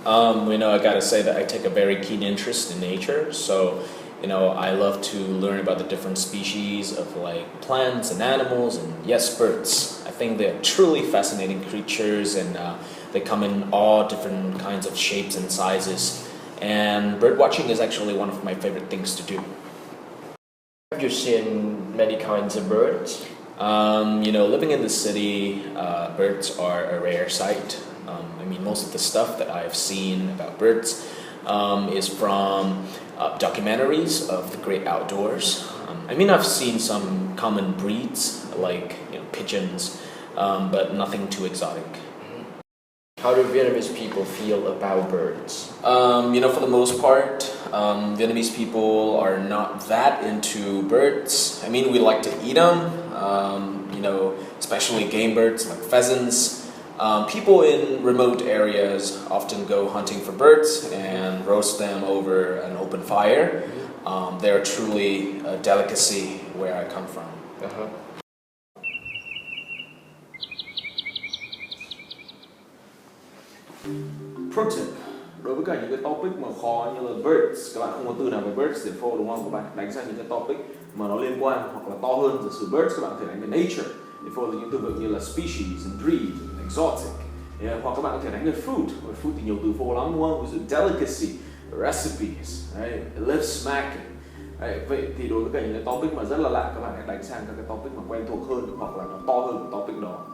I gotta say that I take a very keen interest in nature. So, I love to learn about the different species of like plants and animals, and yes, birds. I think they're truly fascinating creatures, and they come in all different kinds of shapes and sizes. And bird watching is actually one of my favorite things to do. Have you seen many kinds of birds? Living in the city, birds are a rare sight. Most of the stuff that I've seen about birds is from documentaries of the great outdoors. I've seen some common breeds like pigeons, but nothing too exotic. How do Vietnamese people feel about birds? For the most part, Vietnamese people are not that into birds. We like to eat them, especially game birds like pheasants. People in remote areas often go hunting for birds and roast them over an open fire. They're truly a delicacy where I come from. Uh-huh. Pro tip: đối với cả những cái topic mà khó như là birds, các bạn không có từ nào về birds before đúng không? Các bạn đánh sang những cái topic mà nó liên quan hoặc là to hơn. Giả sử birds các bạn có thể đánh về nature before là những từ vựng như là species and breed, exotic. Hoặc các bạn có thể đánh về food. Food thì nhiều từ phô lắm đúng không? Ví dụ delicacy, recipes, right? Lip smacking. Vậy thì đối với cả những cái topic mà rất là lạ, các bạn hãy đánh sang các cái topic mà quen thuộc hơn hoặc là nó to hơn cái topic đó.